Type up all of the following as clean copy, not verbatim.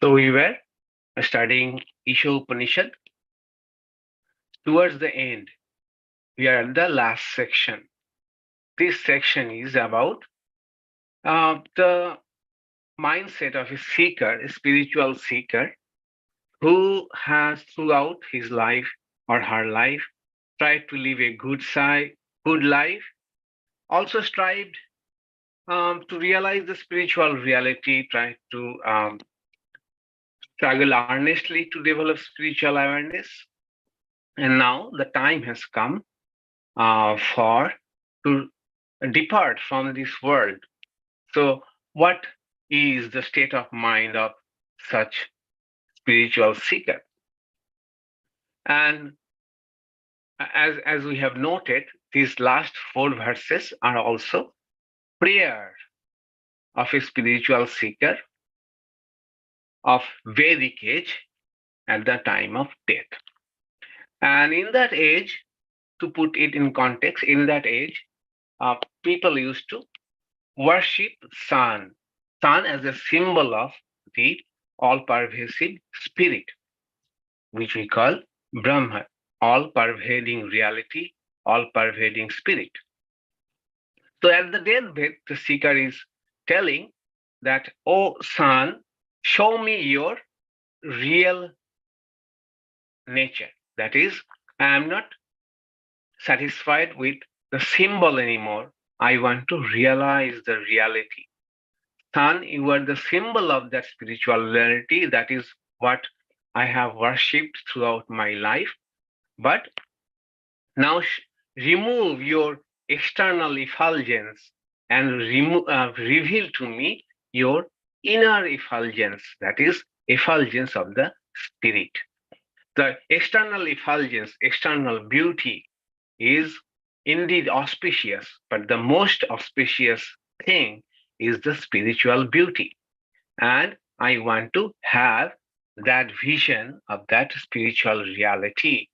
So we were studying Isha Upanishad. Towards the end, we are at the last section. This section is about the mindset of a seeker, a spiritual seeker, who has throughout his life or her life tried to live a good life, also strived to realize the spiritual reality, tried to struggle earnestly to develop spiritual awareness. And now the time has come for to depart from this world. So, what is the state of mind of such spiritual seeker? And as we have noted, these last four verses are also prayer of a spiritual seeker of Vedic age at the time of death. And in that age, to put it in context, in that age, people used to worship sun, sun as a symbol of the all-pervasive spirit, which we call Brahma, all-pervading reality, all-pervading spirit. So at the deathbed, the seeker is telling that, oh sun, show me your real nature. That is, I am not satisfied with the symbol anymore. I want to realize the reality. Sun, you are the symbol of that spiritual reality. That is what I have worshipped throughout my life. But now remove your external effulgence and reveal to me your inner effulgence, that is, effulgence of the spirit. The external effulgence, external beauty is indeed auspicious, but the most auspicious thing is the spiritual beauty. And I want to have that vision of that spiritual reality.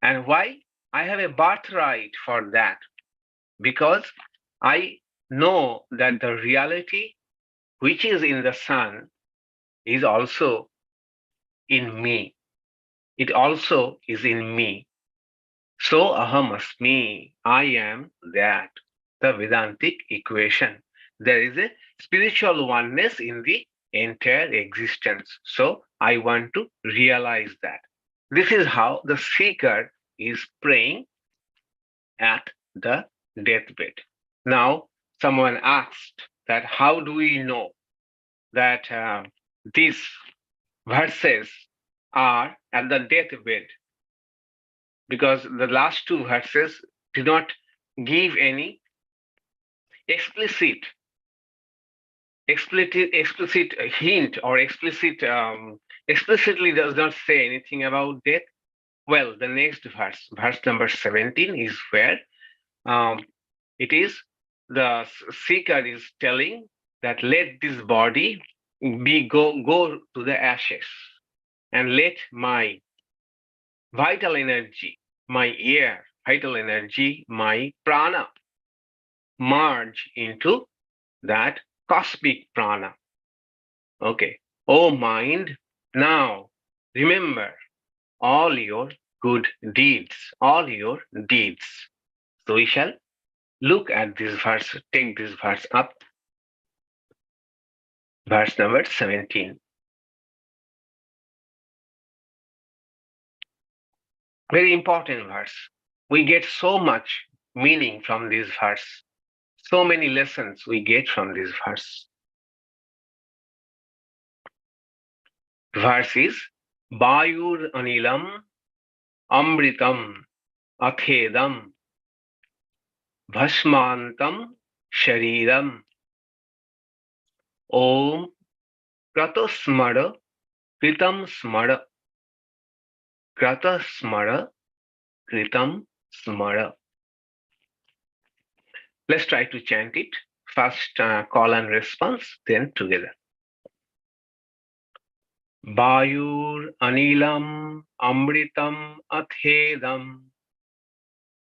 And why? I have a birthright for that because I know that the reality which is in the sun is also in me. It also is in me. So aham asmi, I am that. The Vedantic equation. There is a spiritual oneness in the entire existence. So I want to realize that. This is how the seeker is praying at the deathbed. Now, someone asked that how do we know that these verses are at the deathbed? Because the last two verses do not give any explicit explicit hint or explicitly does not say anything about death. Well, the next verse, verse number 17, is where um, it is the seeker is telling that let this body be go to the ashes and let my vital energy, my air, vital energy, my prana merge into that cosmic prana. Okay. Oh mind, now remember all your good deeds, all your deeds. So we shall look at this verse, take this verse up, verse number 17. Very important verse. We get so much meaning from this verse, so many lessons we get from this verse. Verse is vāyur anilam amṛtam athedam bhasmāntaṁ śarīram. Om krato smara kṛtaṁ smara krata smara kṛtaṁ smara. Let's try to chant it. First call and response, then together. Vāyur anilam amṛtam athedam.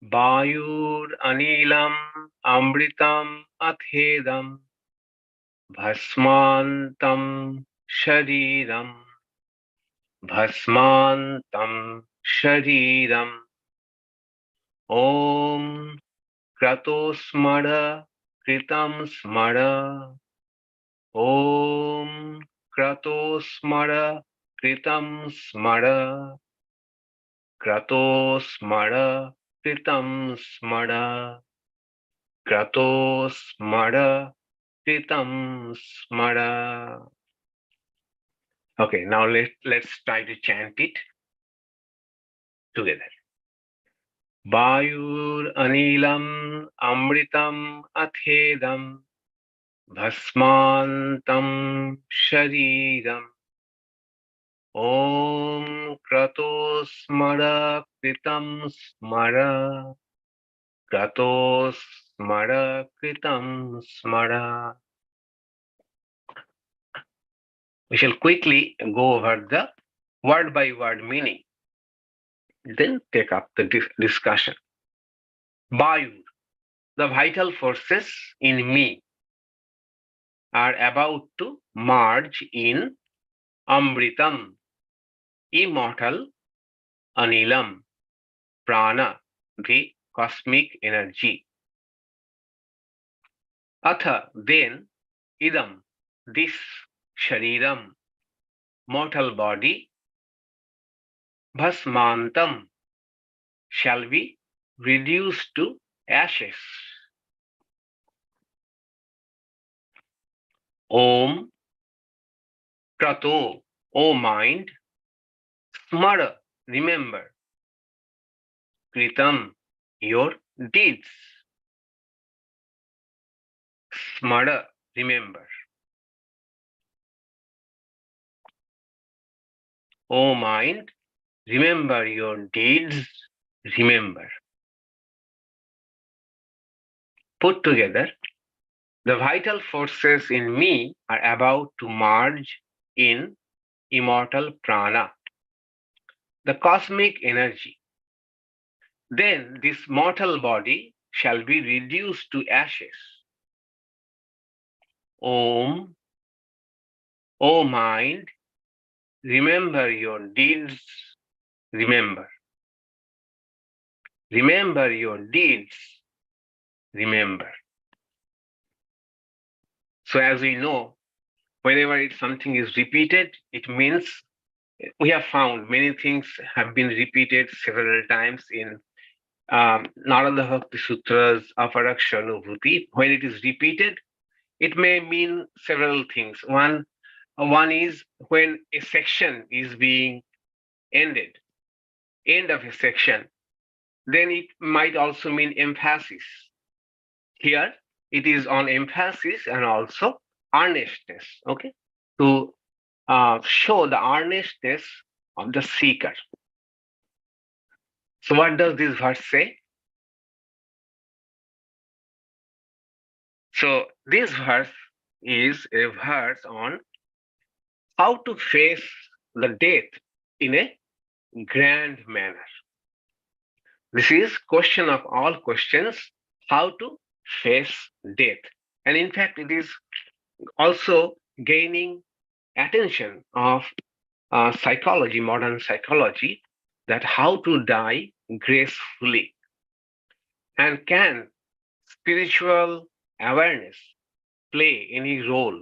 Vāyur anilam amṛtam athedam. Bhasmāntaṁ śarīram, bhasmāntaṁ śarīram. Om krato smara, kṛtaṁ smara. Om krato smara, kṛtaṁ smara. Krato smara, kṛtaṁ smara. Krato smara, kṛtaṁ smara. Okay, now let's try to chant it together. Vāyur anilam amṛtam athedam bhasmāntaṁ śarīram. Om krato smara, kṛtaṁ smara. Krato smara, kṛtaṁ smara. We shall quickly go over the word by word meaning, then take up the discussion. Vāyur, the vital forces in me, are about to merge in amṛtam, immortal, anilam, prāṇa, the cosmic energy. Then, idam, this śarīram, mortal body, bhasmāntaṁ, shall be reduced to ashes. Om krato, O mind, smara, remember, kṛtaṁ, your deeds. Smara, remember. O mind, remember your deeds, remember. Put together, the vital forces in me are about to merge in immortal prāṇa, the cosmic energy. Then this mortal body shall be reduced to ashes. Om, O mind, remember your deeds, remember. Remember your deeds, remember. So as we know, whenever something is repeated, it means we have found many things have been repeated several times in Narada Bhakti Sutras, Aparakshanubhuti. When it is repeated, it may mean several things. One is when a section is being ended, end of a section, then it might also mean emphasis. Here, it is on emphasis and also earnestness, okay, to show the earnestness of the seeker. So what does this verse say? So this verse is a verse on how to face the death in a grand manner. This is question of all questions, how to face death. And in fact, it is also gaining attention of psychology, modern psychology, that how to die gracefully. And can spiritual awareness play any role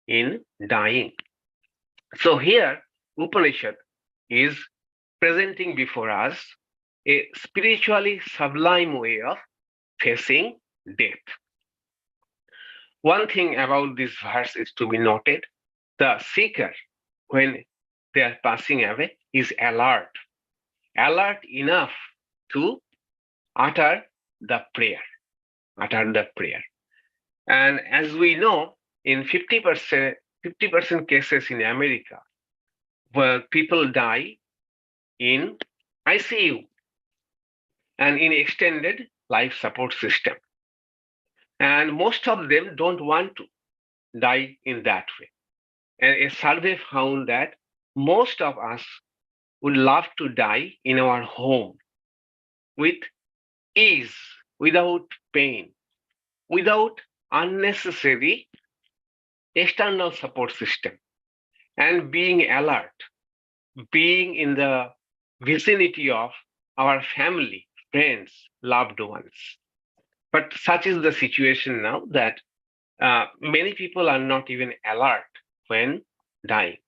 in dying? So here, Upanishad is presenting before us a spiritually sublime way of facing death. One thing about this verse is to be noted: the seeker, when they are passing away, is alert enough to utter the prayer. And as we know, in 50% cases in America, where people die in ICU and in extended life support system. And most of them don't want to die in that way. And a survey found that most of us would love to die in our home with ease, without pain, without unnecessary external support system. and being alert, being in the vicinity of our family, friends, loved ones. But such is the situation now that many people are not even alert when dying.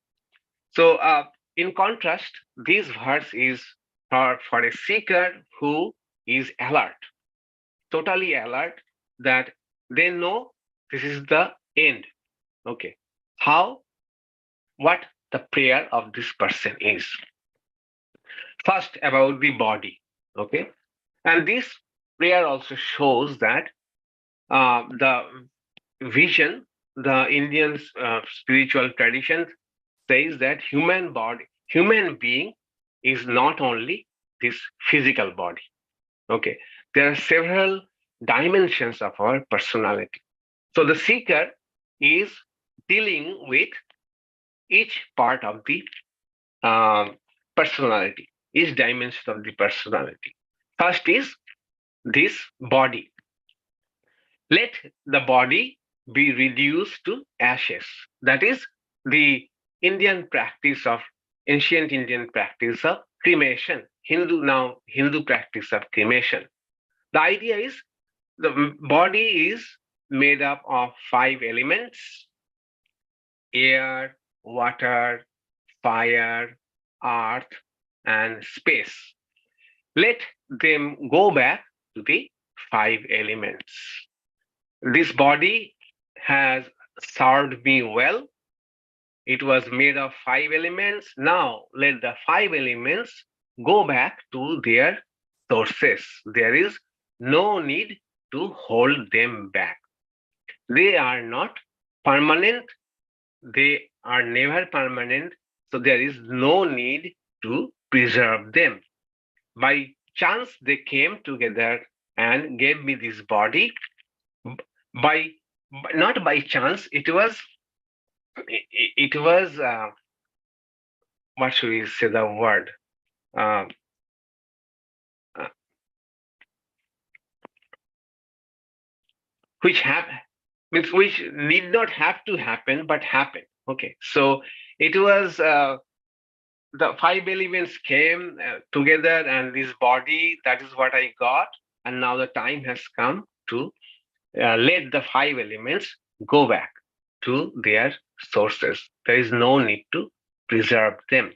So, in contrast, this verse is for a seeker who is alert, totally alert, that they know this is the end. Okay. How, what the prayer of this person is. First, about the body. Okay. And this prayer also shows that the vision, the Indian spiritual tradition says that human being is not only this physical body. Okay, there are several dimensions of our personality. So the seeker is dealing with each part of the personality, each dimension of the personality. First is this body. Let the body be reduced to ashes. That is the Indian practice of ancient Indian practice of cremation. Hindu practice of cremation. The idea is the body is made up of five elements: air, water, fire, earth, and space. Let them go back to the five elements. This body has served me well. It was made of five elements. Now let the five elements go back to their sources. There is no need to hold them back. They are not permanent. They are never permanent. So there is no need to preserve them. By chance, they came together and gave me this body. By not by chance, it was what should we say the word? Uh, uh, which have means which need not have to happen but happen. Okay, so it was the five elements came together, and this body, that is what I got. And now the time has come to let the five elements go back to their sources. There is no need to preserve them.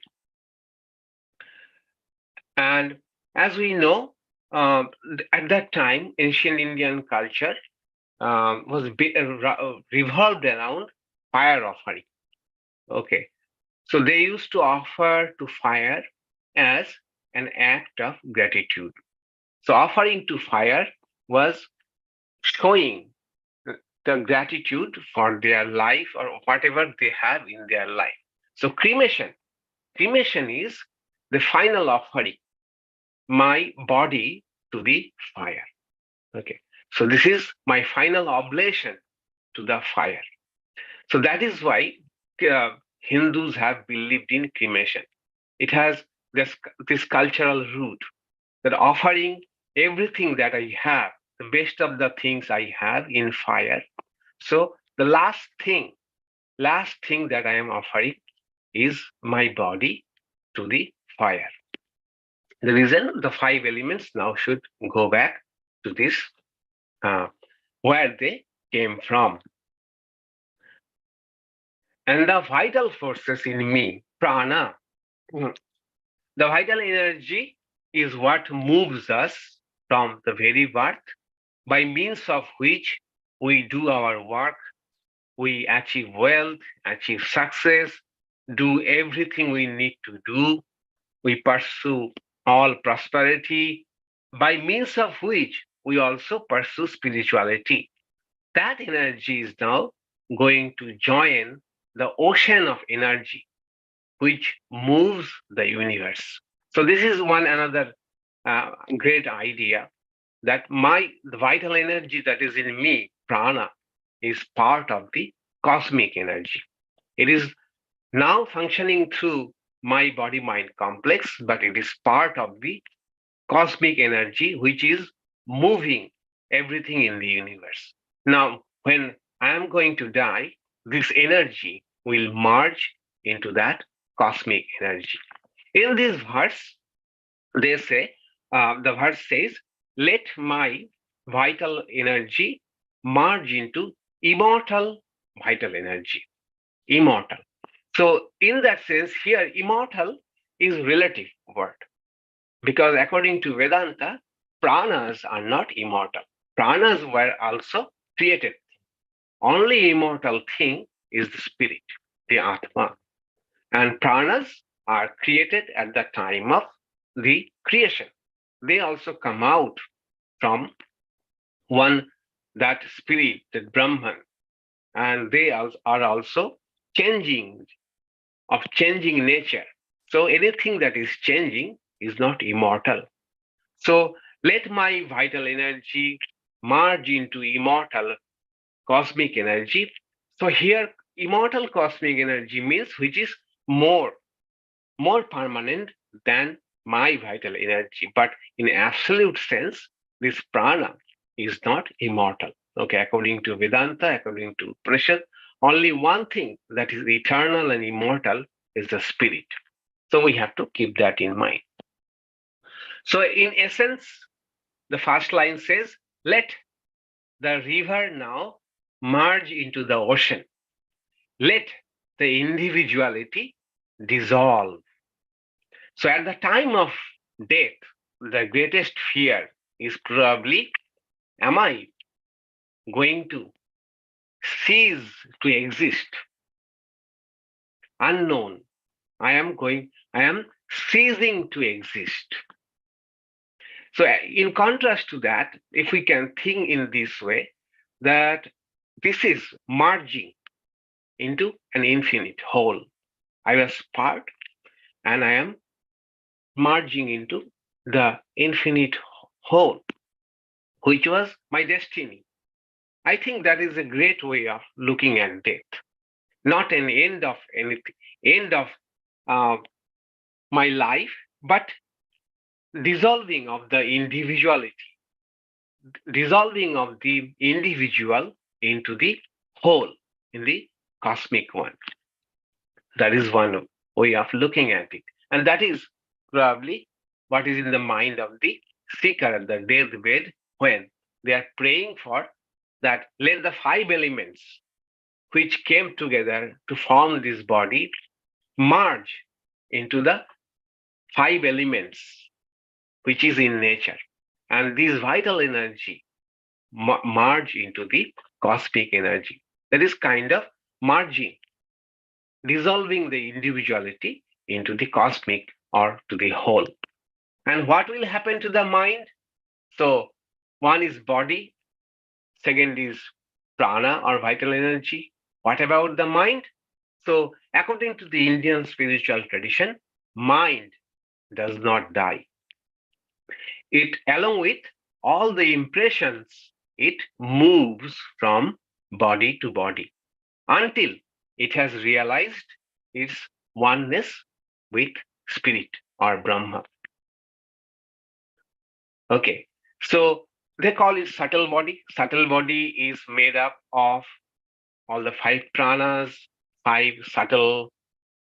And as we know, at that time, ancient Indian culture was revolved around fire offering. Okay, so they used to offer to fire as an act of gratitude. So offering to fire was showing the gratitude for their life or whatever they have in their life. So cremation is the final offering, my body to the fire. Okay, so this is my final oblation to the fire. So that is why uh, Hindus have believed in cremation. It has this cultural root that offering everything that I have, the best of the things I have in fire. So the last thing that I am offering is my body to the fire. The reason the five elements now should go back to this uh, where they came from. And the vital forces in me, prāṇa, the vital energy is what moves us from the very birth, by means of which we do our work, we achieve wealth, achieve success, do everything we need to do, we pursue all prosperity, by means of which we also pursue spirituality. That energy is now going to join the ocean of energy which moves the universe. So this is one another great idea, that the vital energy that is in me, prana, is part of the cosmic energy. It is now functioning through my body mind complex, but it is part of the cosmic energy which is moving everything in the universe. Now, when I am going to die, this energy will merge into that cosmic energy. In this verse, they say, the verse says, let my vital energy merge into immortal vital energy. Immortal. So, in that sense, here, immortal is relative word because according to Vedanta, prāṇas are not immortal. Prāṇas were also created. Only immortal thing is the spirit, the Atma. And prāṇas are created at the time of the creation. They also come out from one, that spirit, that Brahman, and they are also changing, of changing nature. So anything that is changing is not immortal. So let my vital energy merge into immortal cosmic energy. So here, immortal cosmic energy means which is more permanent than my vital energy. But in absolute sense, this prana is not immortal. Okay, according to Vedanta, according to Upanishad, only one thing that is eternal and immortal is the spirit. So we have to keep that in mind. So in essence, the first line says, let the river now merge into the ocean. Let the individuality dissolve. So at the time of death, the greatest fear is probably, am I going to cease to exist? Unknown. I am ceasing to exist. So in contrast to that, if we can think in this way, that this is merging into an infinite whole. I was part and I am merging into the infinite whole, which was my destiny. I think that is a great way of looking at death, not an end of anything, end of my life, but dissolving of the individuality, dissolving of the individual into the whole, in the cosmic one. That is one way of looking at it. And that is probably what is in the mind of the seeker at the deathbed when they are praying for that, let the five elements which came together to form this body merge into the five elements which is in nature. And this vital energy merge into the cosmic energy. That is kind of merging, dissolving the individuality into the cosmic or to the whole. And what will happen to the mind? So one is body, second is prana or vital energy. What about the mind? So according to the Indian spiritual tradition, mind does not die. It, along with all the impressions, it moves from body to body until it has realized its oneness with spirit or Brahma. Okay, so they call it subtle body. Subtle body is made up of all the five pranas, five subtle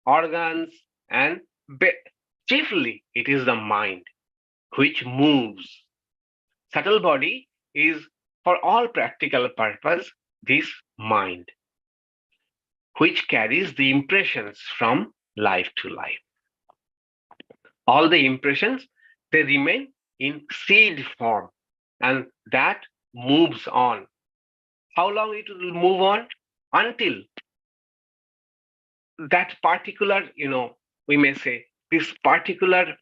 organs, and chiefly it is the mind which moves. Subtle body is, for all practical purpose, this mind, which carries the impressions from life to life. All the impressions, they remain in seed form, and that moves on. How long it will move on? Until that particular, we may say, this particular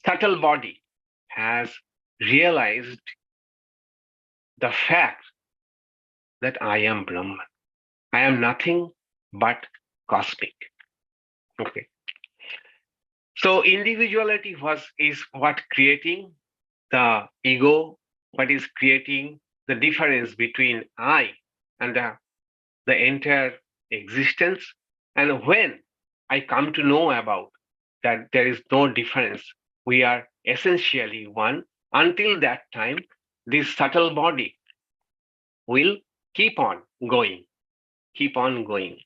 subtle body has realized the fact that I am Brahman. I am nothing but cosmic. Okay. So individuality is what creating the ego, what is creating the difference between I and the entire existence. And when I come to know about that there is no difference, we are essentially one. Until that time, this subtle body will keep on going, keep on going.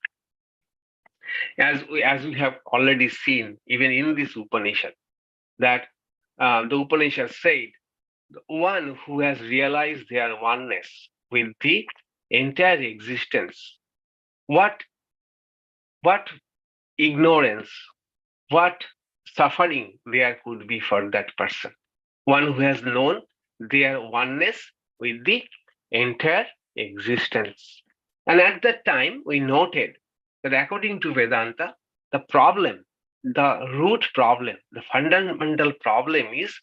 As we have already seen, even in this Upanishad, that the Upanishad said, the one who has realized their oneness with the entire existence, what what ignorance, what suffering there could be for that person. One who has known their oneness with the entire existence. And at that time, we noted that according to Vedanta, the problem, the root problem, the fundamental problem is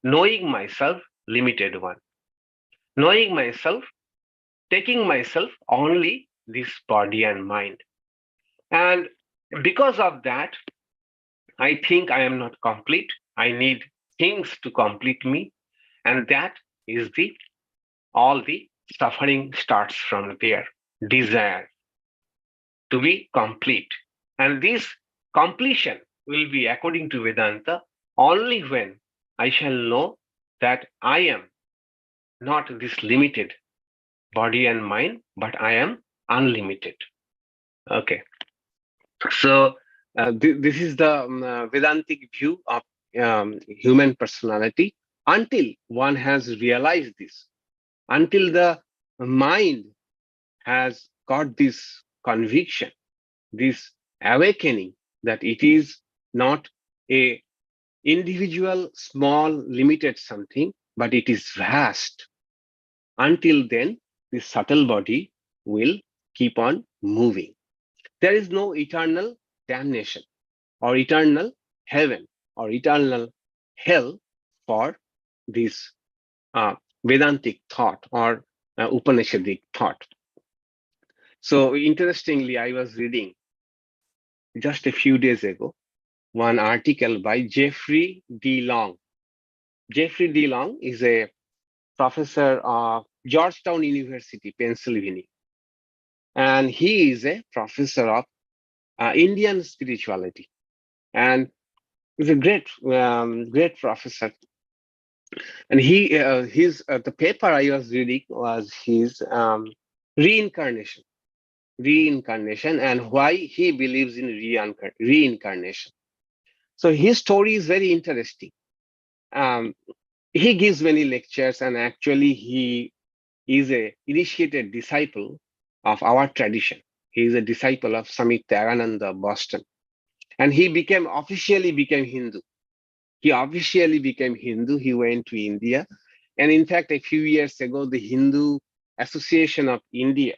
knowing myself, limited one, knowing myself, taking myself only this body and mind. And because of that, I think I am not complete. I need things to complete me. And that is the all the suffering starts from there. Desire to be complete. And this completion will be, according to Vedanta, only when I shall know that I am not this limited body and mind, but I am unlimited. Okay. So this is the Vedantic view of human personality until one has realized this, until the mind has got this conviction, this awakening that it is not a individual, small, limited something, but it is vast. Until then, this subtle body will keep on moving. There is no eternal damnation or eternal heaven or eternal hell for this Vedantic thought or Upanishadic thought. So interestingly, I was reading just a few days ago one article by Jeffrey D. Long. Jeffrey D. Long is a professor of Georgetown University, Pennsylvania, and he is a professor of Indian spirituality, and he's a great professor. And the paper I was reading was his reincarnation, and why he believes in reincarnation. So his story is very interesting. He gives many lectures, and actually he is a initiated disciple of our tradition. He is a disciple of Swami Ishadhyanananda, Boston, and he officially became Hindu. He officially became Hindu. He went to India, and in fact, a few years ago, the Hindu Association of India,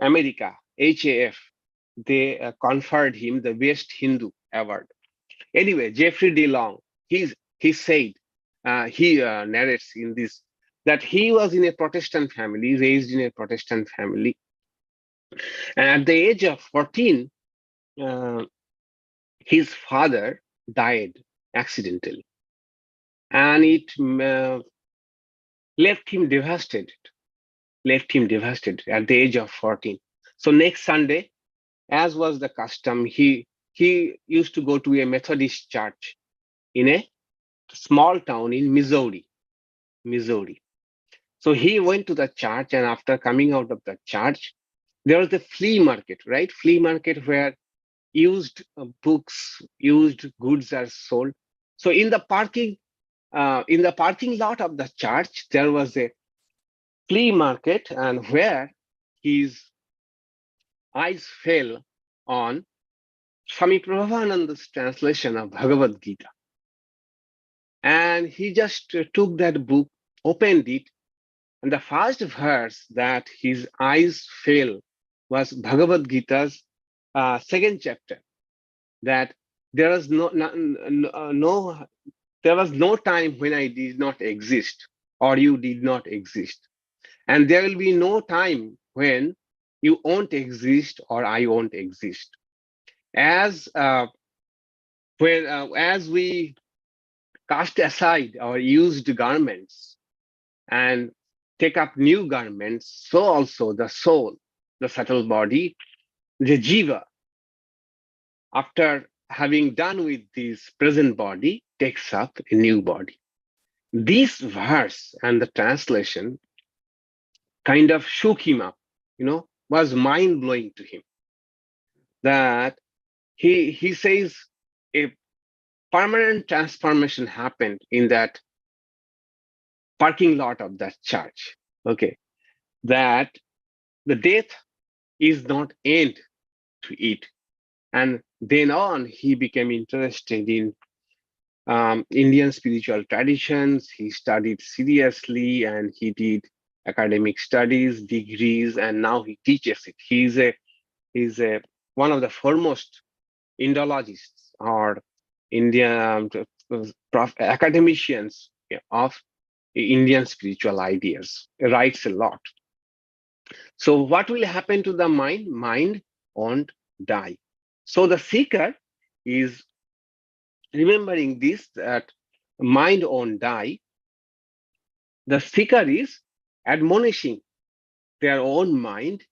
America, HAF, they conferred him the Best Hindu Award. Anyway, Jeffrey D. Long, he said, he narrates in this that he was in a Protestant family, raised in a Protestant family, and at the age of 14, his father died accidentally, and it left him devastated. Left him devastated at the age of 14. So next Sunday, as was the custom, he used to go to a Methodist church in a small town in Missouri. So he went to the church, and after coming out of the church, there was a flea market, right? Flea market where used books, used goods are sold. So in the parking lot of the church, there was a flea market, and where his eyes fell on Swami Prabhupananda's translation of Bhagavad Gita. And he just took that book, opened it, and the first verse that his eyes fell was Bhagavad Gita's second chapter, that there was there was no time when I did not exist or you did not exist. And there will be no time when you won't exist or I won't exist. As we cast aside our used garments and take up new garments, so also the soul, the subtle body, the jiva, after having done with this present body, takes up a new body. This verse and the translation kind of shook him up, was mind-blowing to him. that he says a permanent transformation happened in that parking lot of that church. Okay, that the death is not end to it. And then on, he became interested in Indian spiritual traditions. He studied seriously and he did academic studies, degrees, and now he teaches it. He's a one of the foremost Indologists or Indian academicians of Indian spiritual ideas. He writes a lot. So, what will happen to the mind? Mind won't die. So, the seeker is remembering this, that mind won't die. The seeker is admonishing their own mind.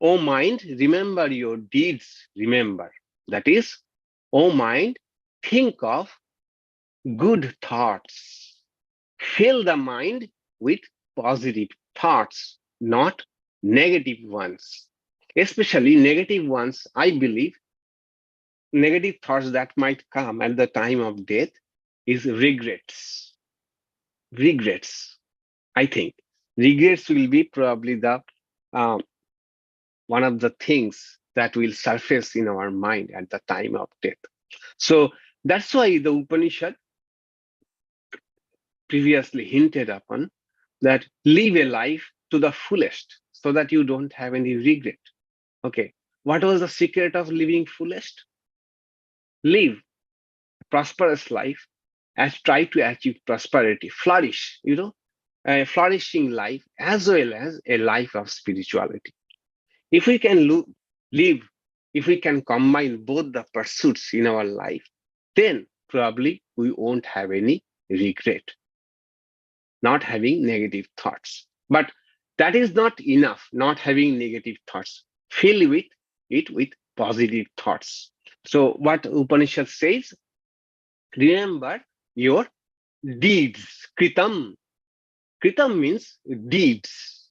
O mind, remember your deeds, remember. That is, O mind, think of good thoughts. Fill the mind with positive thoughts, not negative ones. Especially negative ones, I believe, negative thoughts that might come at the time of death is regrets. Regrets, I think. Regrets will be probably the uh, one of the things that will surface in our mind at the time of death. So that's why the Upanishad previously hinted upon that live a life to the fullest so that you don't have any regret. Okay. What was the secret of living fullest? Live a prosperous life and try to achieve prosperity, flourish, a flourishing life as well as a life of spirituality. If we can live, if we can combine both the pursuits in our life, then probably we won't have any regret, not having negative thoughts. But that is not enough, not having negative thoughts. Fill with it with positive thoughts. So what Upanishad says, remember your deeds. Kṛtaṁ. Kṛtaṁ means deeds.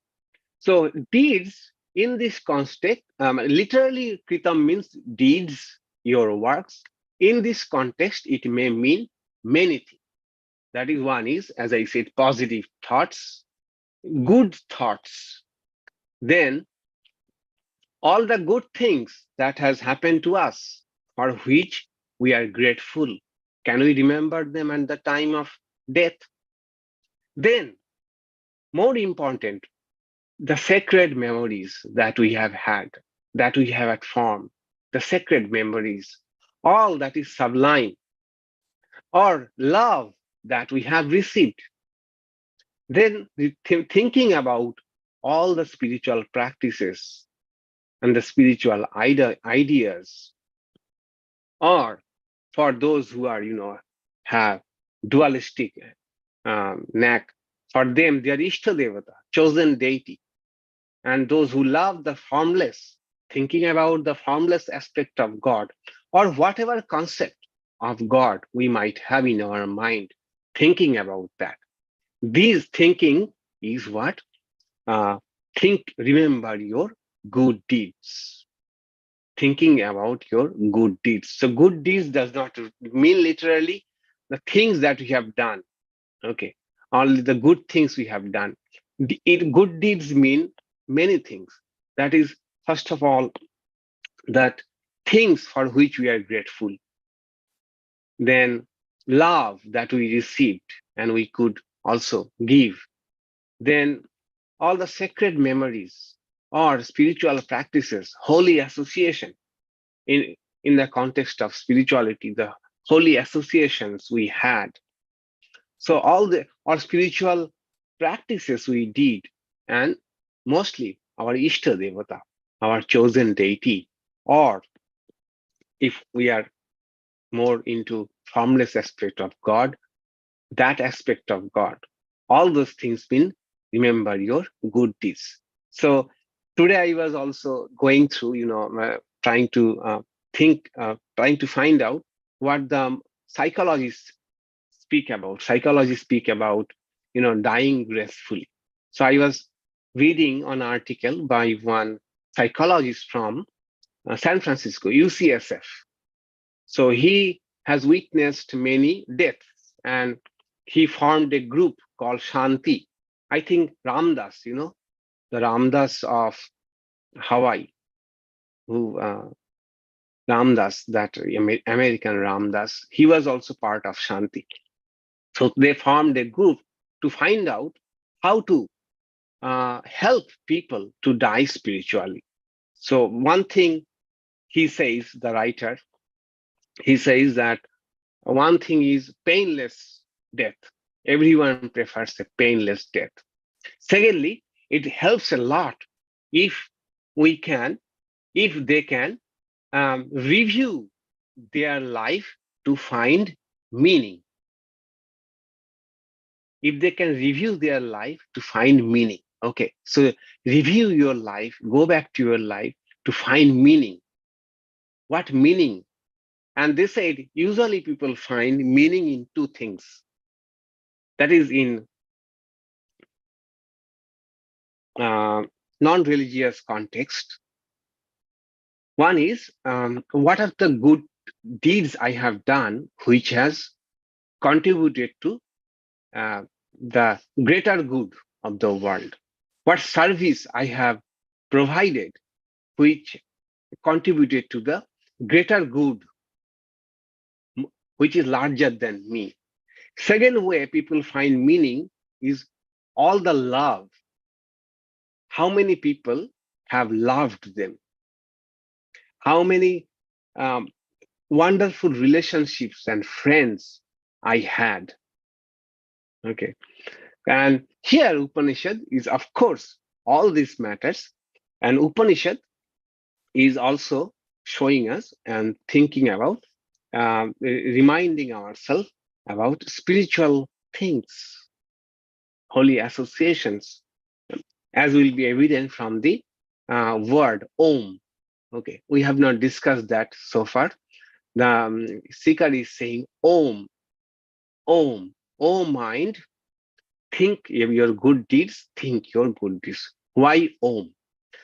So deeds in this context, literally kṛtaṁ means deeds, your works. In this context, it may mean many things. That is one is, as I said, positive thoughts, good thoughts. Then all the good things that has happened to us for which we are grateful. Can we remember them at the time of death? Then, more important, the sacred memories that we have had, that we have formed, the sacred memories, all that is sublime, or love that we have received. Then thinking about all the spiritual practices and the spiritual ideas, or for those who are, have dualistic knack, for them, they are Ishtadevata, chosen deity. And those who love the formless, thinking about the formless aspect of God, or whatever concept of God we might have in our mind, thinking about that. This thinking is what? Remember your good deeds. Thinking about your good deeds. So, good deeds does not mean literally the things that we have done. Okay. Only the good things we have done. Good deeds mean many things. That is, first of all, that things for which we are grateful. Then love that we received and we could also give. Then all the sacred memories or spiritual practices, holy association in, in the context of spirituality, the holy associations we had. So all the our spiritual practices we did, and mostly our Ishta Devata, our chosen deity, or if we are more into formless aspect of God, that aspect of God, all those things mean remember your good deeds. So today I was also going through, trying to trying to find out what the psychologists speak about. Psychologists speak about, dying gracefully. So I was reading an article by one psychologist from San Francisco, UCSF. So he has witnessed many deaths, and he formed a group called Shanti. I think Ramdas, the Ramdas of Hawaii, who Ramdas, that American Ramdas, he was also part of Shanti. So they formed a group to find out how to help people to die spiritually. So one thing he says, the writer, he says that one thing is painless death. Everyone prefers a painless death. Secondly, it helps a lot if we can, if they can review their life to find meaning. If they can review their life to find meaning. Okay, so review your life, go back to your life to find meaning. What meaning? And they said usually people find meaning in two things. That is in non-religious context. One is what are the good deeds I have done which has contributed to the greater good of the world? What service I have provided which contributed to the greater good, which is larger than me? Second way people find meaning is all the love. How many people have loved them? How many um, wonderful relationships and friends I had? Okay. And here Upanishad is, of course, all this matters. And Upanishad is also showing us and thinking about, reminding ourselves about spiritual things, holy associations, as will be evident from the word Om. Okay, we have not discussed that so far. The seeker is saying Om, Om, O mind, think your good deeds, think your good deeds. Why Om?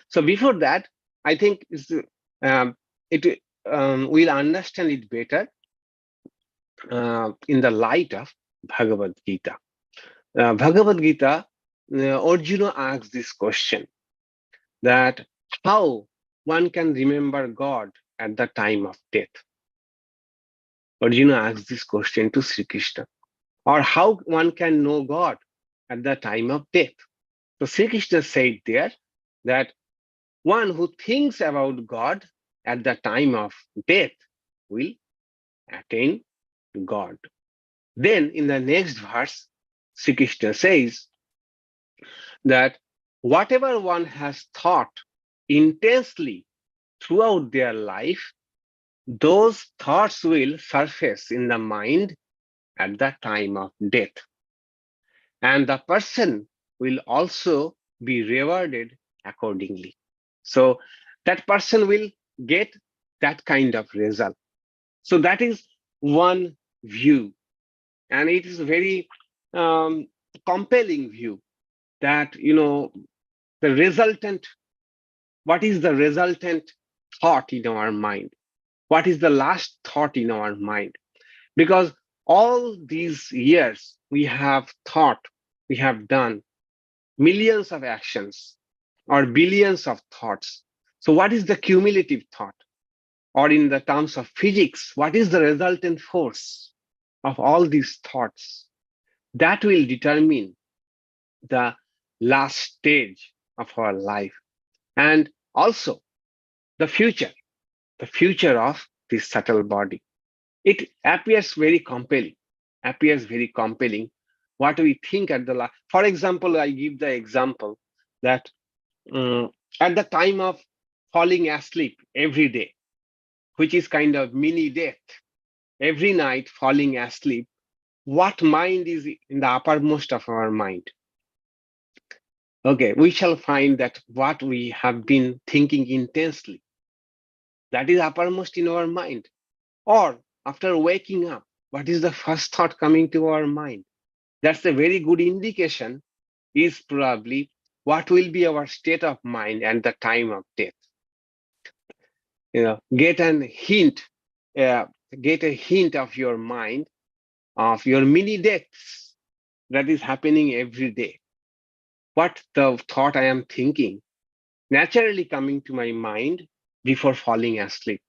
So before that, I think it we'll understand it better in the light of Bhagavad Gita. Bhagavad Gita, Arjuna asks this question, that how one can remember God at the time of death. Arjuna asks this question to Sri Krishna. Or how one can know God at the time of death. So Sri Krishna said there that one who thinks about God at the time of death will attain God. Then in the next verse, Sri Krishna says that whatever one has thought intensely throughout their life, those thoughts will surface in the mind at the time of death. And the person will also be rewarded accordingly. So that person will get that kind of result. So that is one view. And it is a very compelling view that, the resultant, what is the resultant thought in our mind? What is the last thought in our mind? Because all these years we have thought, we have done millions of actions or billions of thoughts. So what is the cumulative thought? Or in the terms of physics, what is the resultant force of all these thoughts? That will determine the last stage of our life. And also the future of this subtle body. It appears very compelling, what we think at the last. For example, I give the example that at the time of falling asleep every day, which is kind of mini death, every night falling asleep, what mind is in the uppermost of our mind? Okay, we shall find that what we have been thinking intensely, that is uppermost in our mind. Or after waking up, what is the first thought coming to our mind? That's a very good indication, is probably what will be our state of mind at the time of death. get an hint, uh, get a hint of your mind, of your mini deaths that is happening every day. What the thought I am thinking naturally coming to my mind before falling asleep,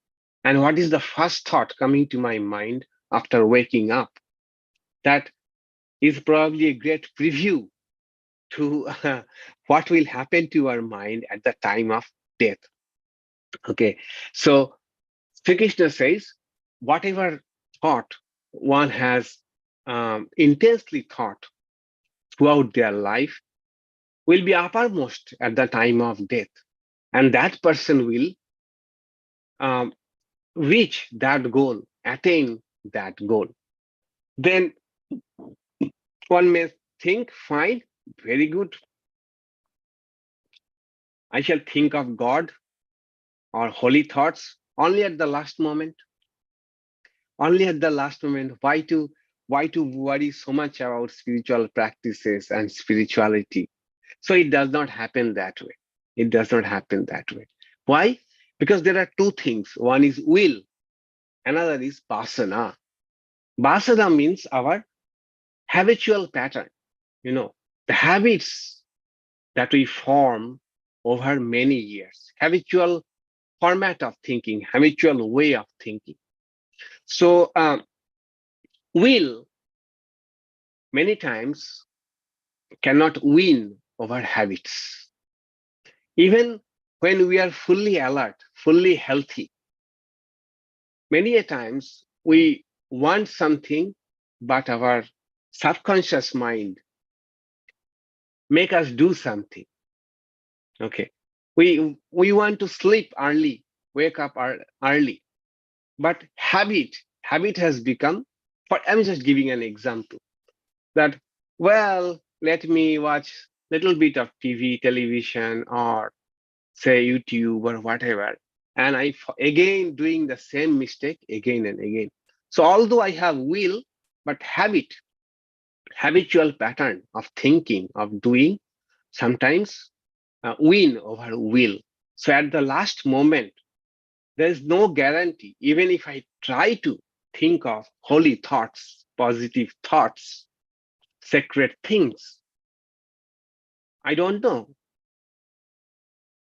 and what is the first thought coming to my mind after waking up. That is probably a great preview to what will happen to our mind at the time of death. Okay, so Sri Krishna says, whatever thought one has intensely thought throughout their life will be uppermost at the time of death, and that person will um, reach that goal, attain that goal. Then one may think, fine, very good. I shall think of God or holy thoughts only at the last moment. Only at the last moment. Why to worry so much about spiritual practices and spirituality? So it does not happen that way. It does not happen that way. Why? Because there are two things. One is will, another is vasana. Vasana means our habitual pattern, the habits that we form over many years, habitual format of thinking, habitual way of thinking. So, will many times cannot win over habits. Even when we are fully alert, fully healthy, many a times we want something, but our subconscious mind make us do something. Okay, we want to sleep early, wake up early, but habit has become. For I'm just giving an example that, well, let me watch little bit of TV, television, or say YouTube or whatever, and again doing the same mistake again and again. So although I have will, but habitual pattern of thinking, of doing, sometimes win over will. So at the last moment, there is no guarantee. Even if I try to think of holy thoughts, positive thoughts, sacred things, I don't know,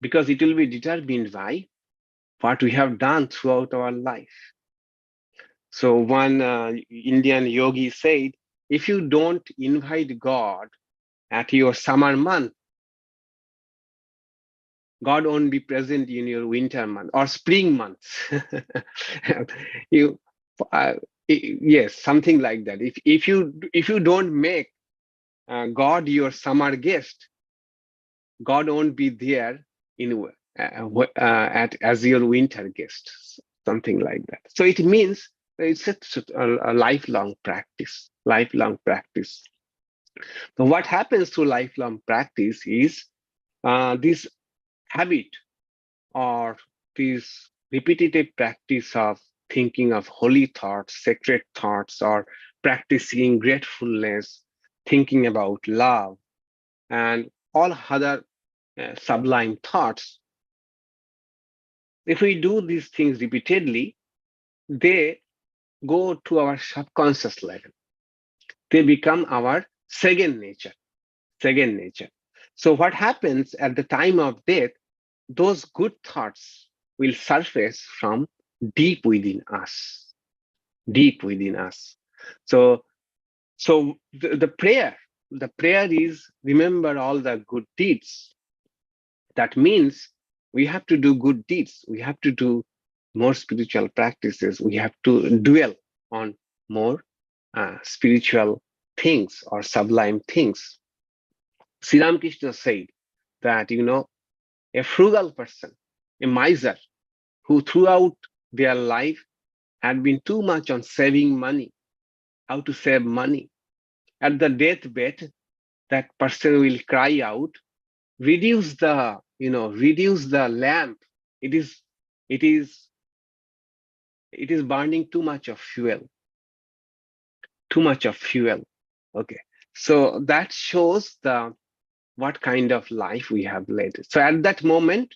because it will be determined by what we have done throughout our life. So one Indian yogi said, if you don't invite God at your summer month, God won't be present in your winter month or spring months. you, yes, something like that. If you don't make God your summer guest, God won't be there in at as your winter guest, something like that. So it means it's a lifelong practice, lifelong practice. So what happens through lifelong practice is this habit or this repetitive practice of thinking of holy thoughts, sacred thoughts, or practicing gratefulness, thinking about love, and all other sublime thoughts. If we do these things repeatedly, they go to our subconscious level. They become our second nature, second nature. So what happens at the time of death, those good thoughts will surface from deep within us, deep within us. So, the prayer is remember all the good deeds. That means we have to do good deeds. We have to do more spiritual practices. We have to dwell on more spiritual things or sublime things. Sri Ramakrishna said that, a frugal person, a miser who throughout their life had been too much on saving money, how to save money. At the deathbed, that person will cry out, reduce the lamp. It is, it is, it is burning too much of fuel, too much of fuel. Okay. So that shows the what kind of life we have led. So at that moment,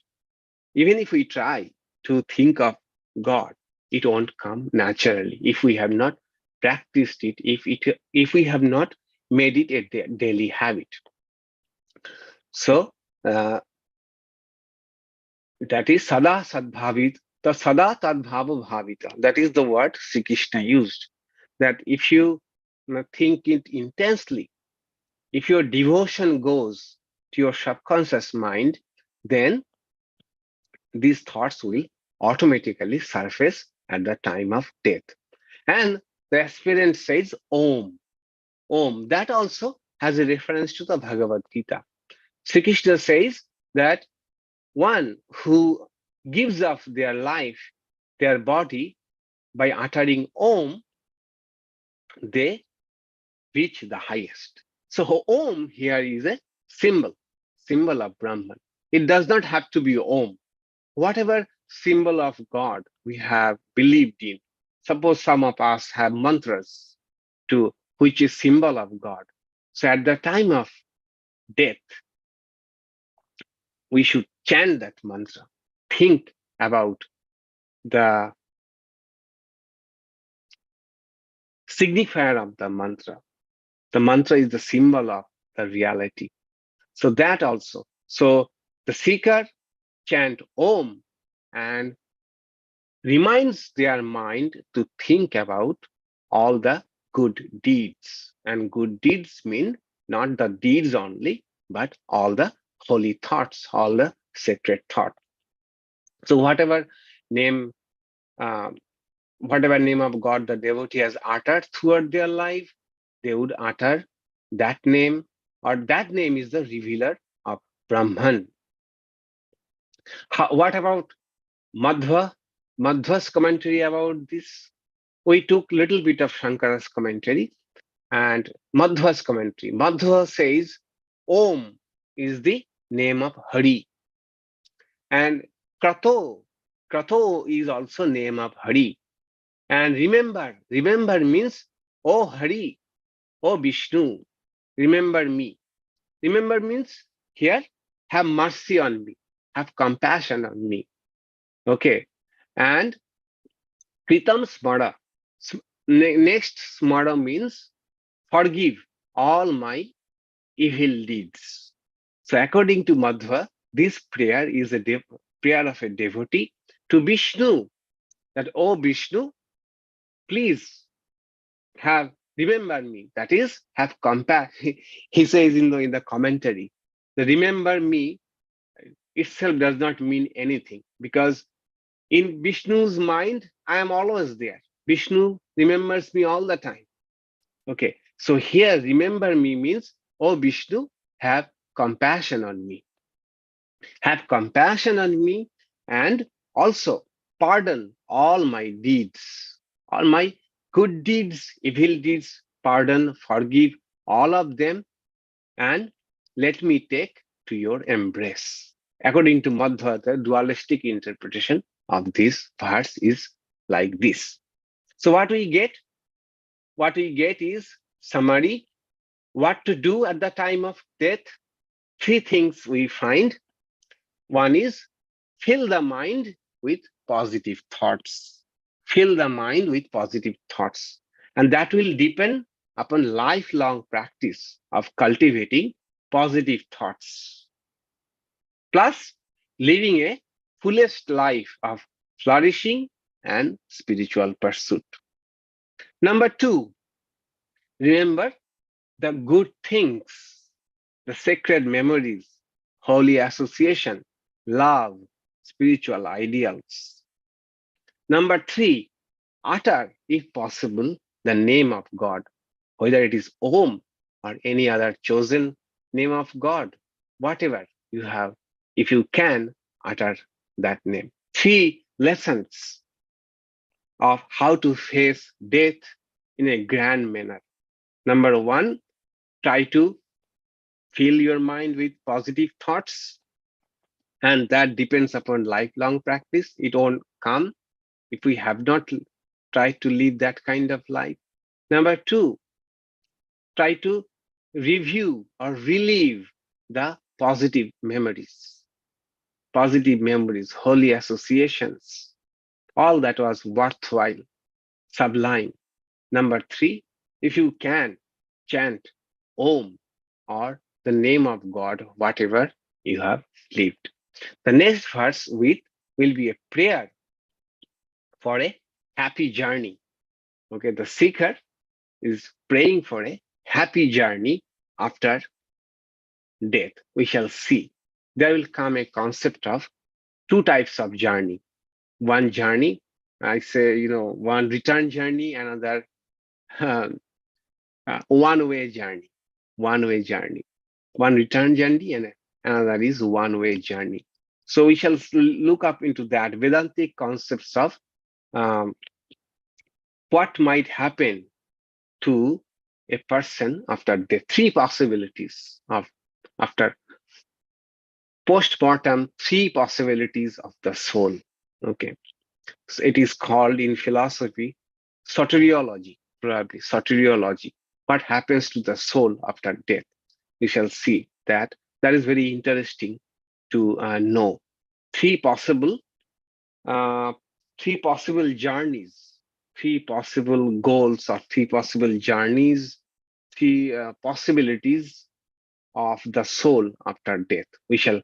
even if we try, to think of God, it won't come naturally if we have not practiced it, if we have not made it a daily habit. So that is sada sadbhavit, the sada tadbhava bhavita. That is the word Sri Krishna used. That if you think it intensely, if your devotion goes to your subconscious mind, then these thoughts will automatically surface at the time of death. And the aspirant says Om. Om. That also has a reference to the Bhagavad Gita. Sri Krishna says that one who gives up their life, their body, by uttering Om, they reach the highest. So Om here is a symbol of Brahman. It does not have to be Om. Whatever symbol of God we have believed in, suppose some of us have mantras to which is symbol of God. So at the time of death, we should chant that mantra, think about the signifier of the mantra. The mantra is the symbol of the reality. So that also. So the seeker chant Om and reminds their mind to think about all the good deeds. And good deeds mean not the deeds only, but all the holy thoughts, all the sacred thoughts. So name, uh, whatever name of God the devotee has uttered throughout their life, they would utter that name, or that name is the revealer of Brahman. What about Madhva? Madhva's commentary about this? We took little bit of Shankara's commentary and Madhva's commentary. Madhva says Om is the name of Hari, and krato, krato is also name of Hari. And remember means, oh Hari, oh Vishnu, remember me. Remember means here, have mercy on me, have compassion on me. Okay. And kṛtaṁ smara. Next smara means forgive all my evil deeds. So according to Madhva, this prayer is a prayer of a devotee to Vishnu, that, oh Vishnu, please remember me. That is, have compassion. He says in the commentary, the remember me itself does not mean anything, because in Vishnu's mind, I am always there. Vishnu remembers me all the time. Okay, so here remember me means, oh Vishnu, have compassion on me. Have compassion on me, and also pardon all my deeds, all my good deeds, evil deeds, pardon, forgive all of them, and let me take to your embrace. According to Madhva, the dualistic interpretation of this verse is like this. So what we get? What we get is summary. What to do at the time of death? Three things we find. One is fill the mind with positive thoughts. Fill the mind with positive thoughts. And that will depend upon lifelong practice of cultivating positive thoughts. Plus, living a fullest life of flourishing and spiritual pursuit. Number two, remember the good things, the sacred memories, holy association, love, spiritual ideals. Number three, utter, if possible, the name of God, whether it is Om or any other chosen name of God, whatever you have, if you can, utter that name. Three lessons of how to face death in a grand manner. Number one, try to fill your mind with positive thoughts, and that depends upon lifelong practice. It won't come if we have not tried to live that kind of life. Number two, try to review or relive the positive memories. positive memories, holy associations, all that was worthwhile, sublime. Number three, if you can, chant Om or the name of God, whatever you have lived. The next verse will be a prayer for a happy journey. Okay, the seeker is praying for a happy journey after death. We shall see. There will come a concept of two types of journey. One journey, I say, one return journey, another um, one-way journey. One-way journey. One return journey and another is one-way journey. So we shall look up into that Vedantic concepts of um, what might happen to a person after death. Three possibilities of after post-mortem, three possibilities of the soul. Okay. So it is called in philosophy soteriology, probably soteriology. What happens to the soul after death? We shall see that. That is very interesting to know. Three possible, uh, three possible journeys, three possible goals, or three possible journeys, three possibilities of the soul after death. We shall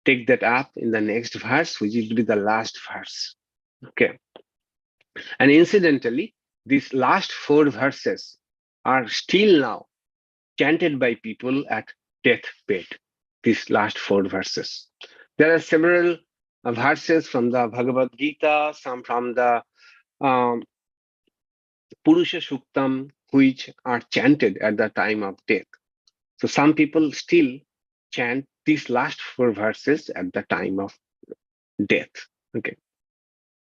take that up in the next verse, which will be the last verse. Okay. And incidentally, these last four verses are still now chanted by people at deathbed. These last four verses. There are several verses from the Bhagavad Gita, some from the um, Purusha Suktam, which are chanted at the time of death. So some people still chant these last four verses at the time of death. Okay,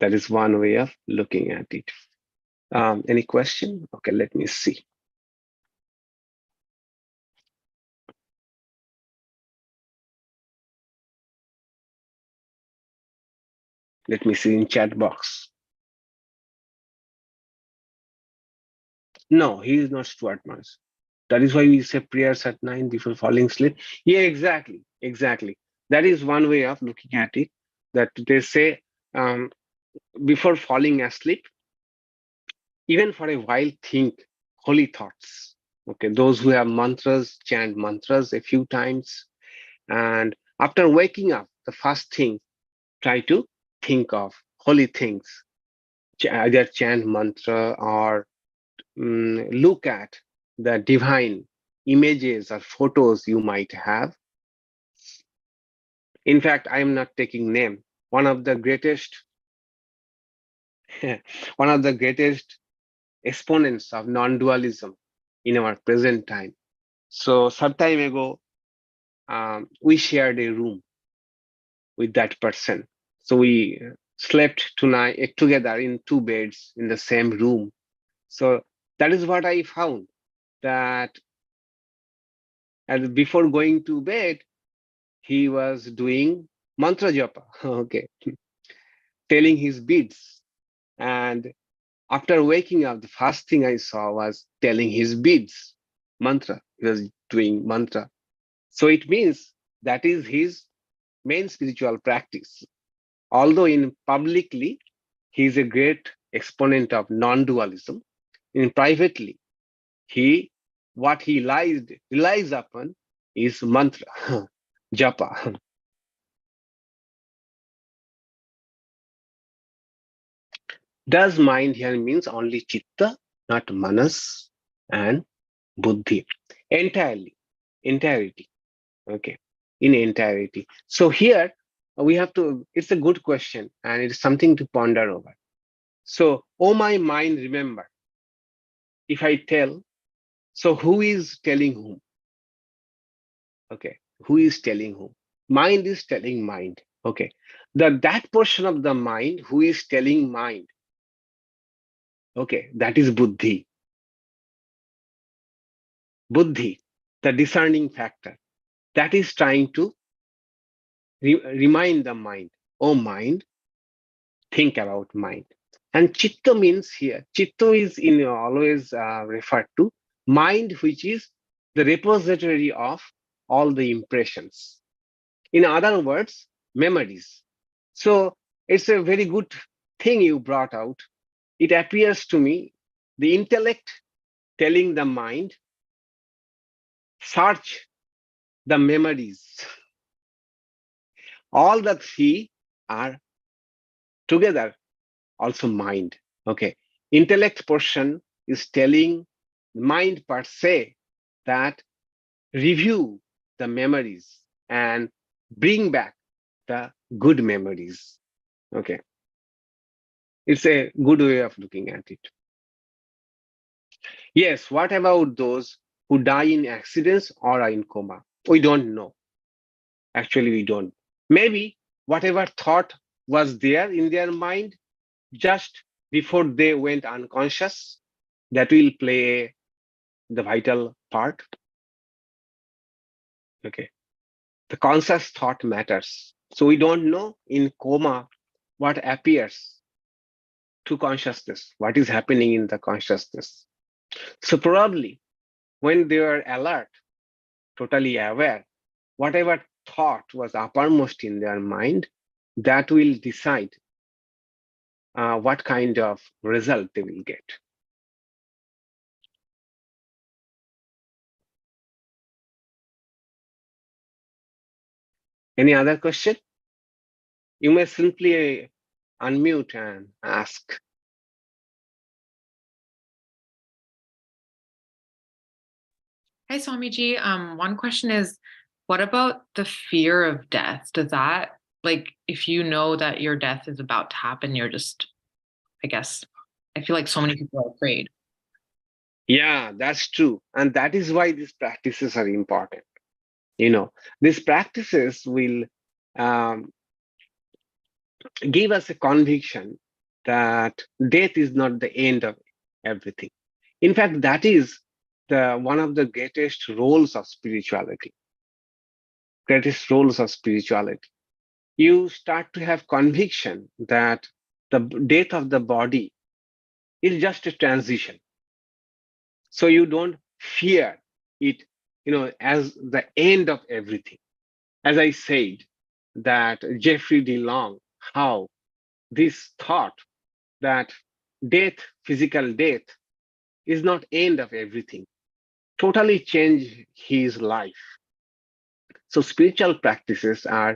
that is one way of looking at it. Any question? Okay, let me see. Let me see in chat box. No, he is not Stuart Mars. That is why we say prayers at 9 before falling asleep. Yeah, exactly, exactly. That is one way of looking at it. That they say before falling asleep, even for a while, think holy thoughts. Okay, those who have mantras chant mantras a few times, and after waking up, the first thing try to think of holy things, either chant mantra or look at the divine images or photos you might have. In fact, I am not taking name. One of the greatest, one of the greatest exponents of non-dualism in our present time. So some time ago, we shared a room with that person. So we slept tonight together in two beds in the same room. So that is what I found, that as before going to bed, he was doing mantra japa, okay, telling his beads. And after waking up, the first thing I saw was telling his beads, mantra. He was doing mantra. So it means that is his main spiritual practice. Although in publicly, he is a great exponent of non-dualism, in privately, he what he relies upon is mantra, japa. Does mind here means only chitta, not manas and buddhi? Entirely, entirety. Okay, in entirety. So here we have to, it's a good question and it's something to ponder over. So, oh my mind, remember, if I tell, so who is telling whom? Okay, who is telling whom? Mind is telling mind. Okay, that portion of the mind who is telling mind, okay, that is buddhi. Buddhi, the discerning factor, that is trying to remind the mind, oh mind, think about mind. And chitta means here, chitta is in always referred to mind, which is the repository of all the impressions. In other words, memories. So it's a very good thing you brought out. It appears to me the intellect telling the mind, search the memories. All the three are together, also mind. Okay. Intellect portion is telling mind per se that review the memories and bring back the good memories. Okay. It's a good way of looking at it. Yes, what about those who die in accidents or are in coma? We don't know. Actually, we don't. Maybe whatever thought was there in their mind just before they went unconscious, that will play the vital part. Okay. The conscious thought matters. So we don't know in coma what appears to consciousness, what is happening in the consciousness. So probably when they are alert, totally aware, whatever thought was uppermost in their mind, that will decide what kind of result they will get. Any other question? You may simply unmute and ask. Hi, Swamiji. One question is, what about the fear of death? Does that, like, if you know that your death is about to happen, you're just, I guess, I feel like so many people are afraid. Yeah, that's true. And that is why these practices are important. These practices will um, give us a conviction that death is not the end of everything. In fact, that is one of the greatest roles of spirituality. Greatest roles of spirituality. You start to have conviction that the death of the body is just a transition. So you don't fear it, as the end of everything. As I said, that Jeffrey DeLong, how this thought that death, physical death, is not end of everything, totally changed his life. So spiritual practices uh,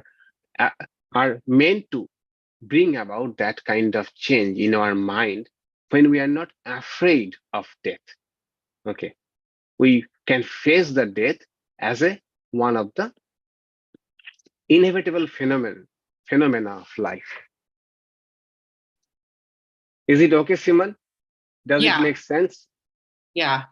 are meant to bring about that kind of change in our mind when we are not afraid of death. Okay, we can face the death as one of the inevitable phenomena of life. Is it okay, Simon? Does it Yeah, make sense? yeah.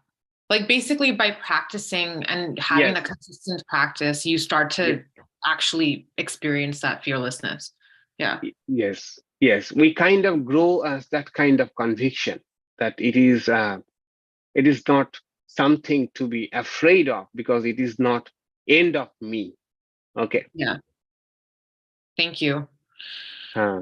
Like basically by practicing and having Yes, a consistent practice, you start yes, to actually experience that fearlessness. Yeah. yes, yes. We kind of grow as that kind of conviction that it is not something to be afraid of because it is not end of me. Okay. Yeah. Thank you. Uh,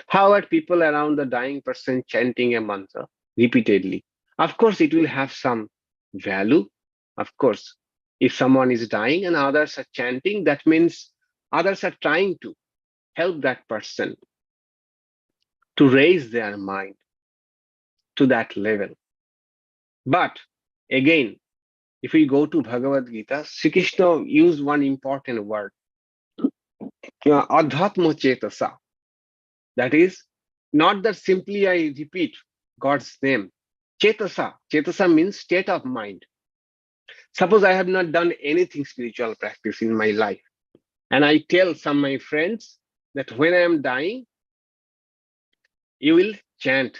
how are people around the dying person chanting a mantra repeatedly? Of course, it will have some value. Of course, if someone is dying and others are chanting, that means others are trying to help that person to raise their mind to that level. But again, if we go to Bhagavad Gita, Sri Krishna used one important word, adhatma chetasa. That is, not that simply I repeat God's name. Chetasa. Chetasa means state of mind. Suppose I have not done anything spiritual practice in my life, and I tell some of my friends that when I am dying, you will chant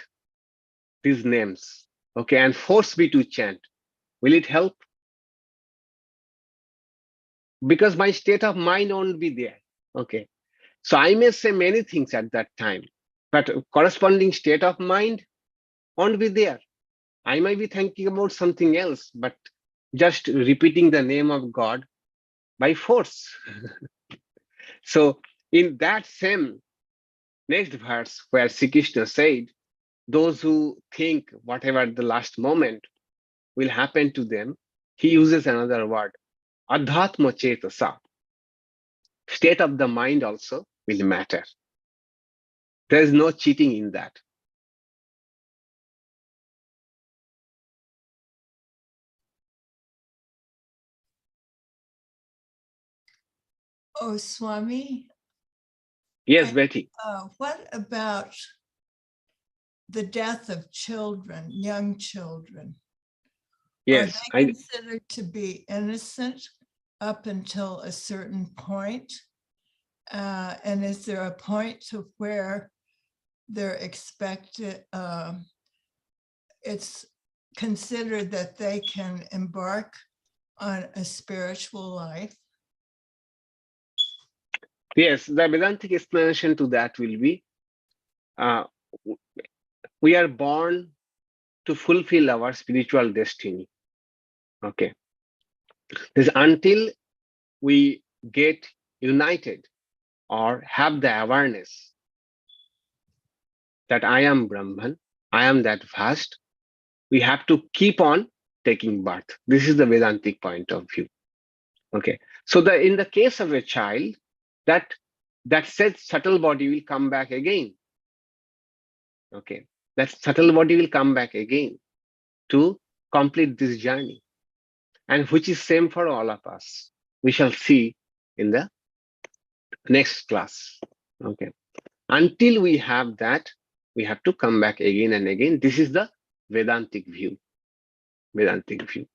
these names, okay, and force me to chant. Will it help? Because my state of mind won't be there. Okay. So I may say many things at that time, but corresponding state of mind won't be there. I might be thinking about something else, but just repeating the name of God by force. So in that same next verse where Sri Krishna said, those who think whatever the last moment will happen to them, he uses another word, adhatma chetasa. state of the mind also will matter. There is no cheating in that. Oh, Swami. Yes, Betty. What about the death of children, young children? Yes, Are they considered to be innocent up until a certain point? And is there a point to where they're expected, it's considered that they can embark on a spiritual life? Yes, the Vedantic explanation to that will be, we are born to fulfill our spiritual destiny. Okay. This until we get united or have the awareness that I am Brahman, I am that vast, we have to keep on taking birth. This is the Vedantic point of view. Okay. So in the case of a child, that said subtle body will come back again. Okay. That subtle body will come back again to complete this journey. And which is same for all of us. We shall see in the next class. Okay. Until we have that, we have to come back again and again. This is the Vedantic view. Vedantic view.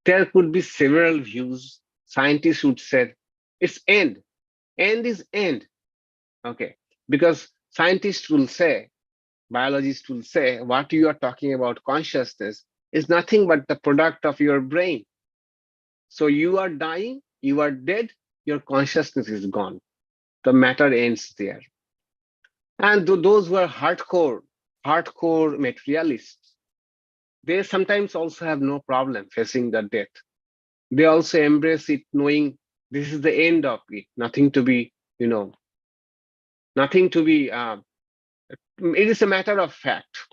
There could be several views. Scientists would say it's end. End is end. Okay. Because scientists will say, biologists will say, what you are talking about consciousness is nothing but the product of your brain. So you are dying, you are dead, your consciousness is gone. The matter ends there. And those who are hardcore materialists, they sometimes also have no problem facing the death. They also embrace it knowing this is the end of it, nothing to be, nothing to be, it is a matter of fact.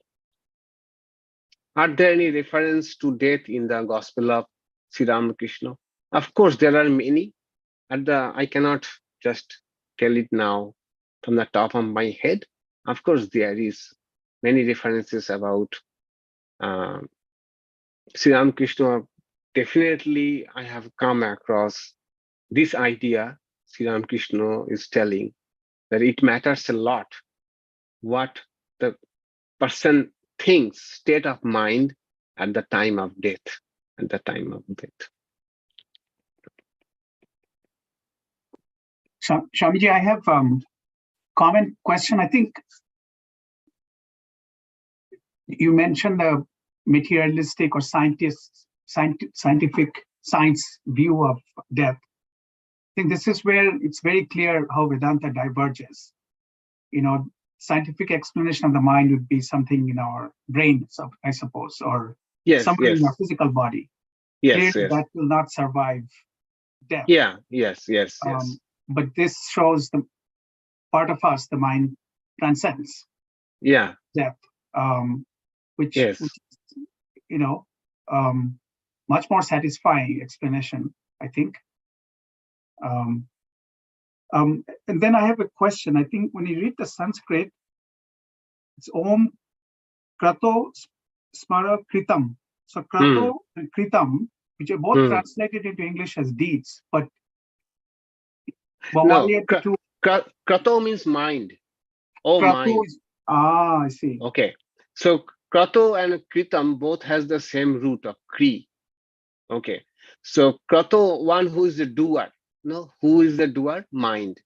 Are there any reference to death in the Gospel of Sri Ramakrishna? Of course, there are many. I cannot just tell it now from the top of my head. Of course, there is many references about Sri Ramakrishna. Definitely, I have come across this idea Sri Ramakrishna is telling, that it matters a lot what the person thinks, state of mind at the time of death. At the time of death. Swamiji, I have comment question. I think you mentioned the materialistic or scientific science view of death. I think this is where it's very clear how Vedanta diverges. Scientific explanation of the mind would be something in our brain, I suppose, or somewhere in our physical body. Yes, clearly that will not survive death. Yeah, yes. But this shows the part of us, the mind transcends death, which is, much more satisfying explanation, I think. And then I have a question. I think when you read the Sanskrit, it's Om, Krato, Smara, Kṛtaṁ. So krato and kṛtaṁ, which are both translated into English as deeds, but no, krato means mind. Mind. I see. Okay. So krato and kṛtaṁ both has the same root of kri. Okay. So krato, one who is the doer. No, who is the doer? Mind.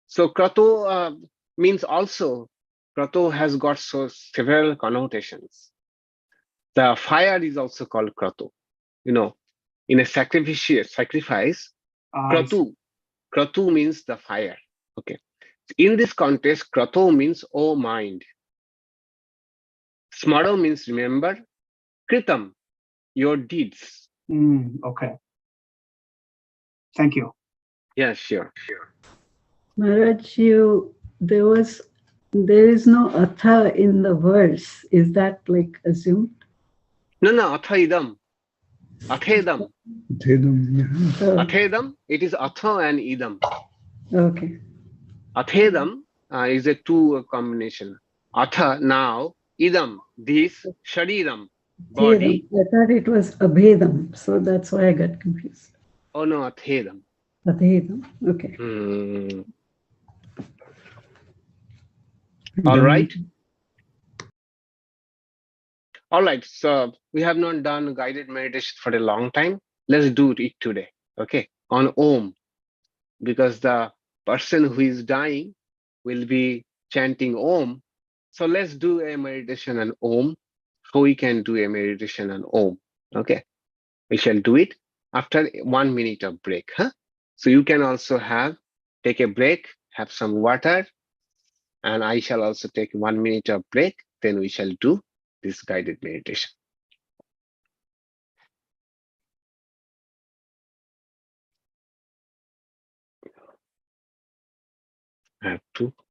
So krato means also, krato has got several connotations. The fire is also called krato. In a sacrifice, kratu means the fire. Okay. In this context, krato means mind. Smara means remember. Kṛtaṁ, your deeds. Okay. Thank you. Yeah, sure. Maharaj, there is no atha in the verse. Is that like assumed? No, athedam. Athedam. Yeah. Athedam, it is atha and idam. Okay. Athedam is a two combination. Atha, now, idam, this, śarīram, Athedam. body. I thought it was abhedam, so that's why I got confused. Oh no, athedam. Athedam. Okay. All right. All right. So we have not done guided meditation for a long time. Let's do it today. Okay. On Om, because the person who is dying will be chanting Om. So let's do a meditation on Om. So we can do a meditation on Om. Okay. We shall do it after 1 minute of break. Huh? So you can also take a break, have some water, and I shall also take 1 minute of break. Then we shall do this guided meditation. I have to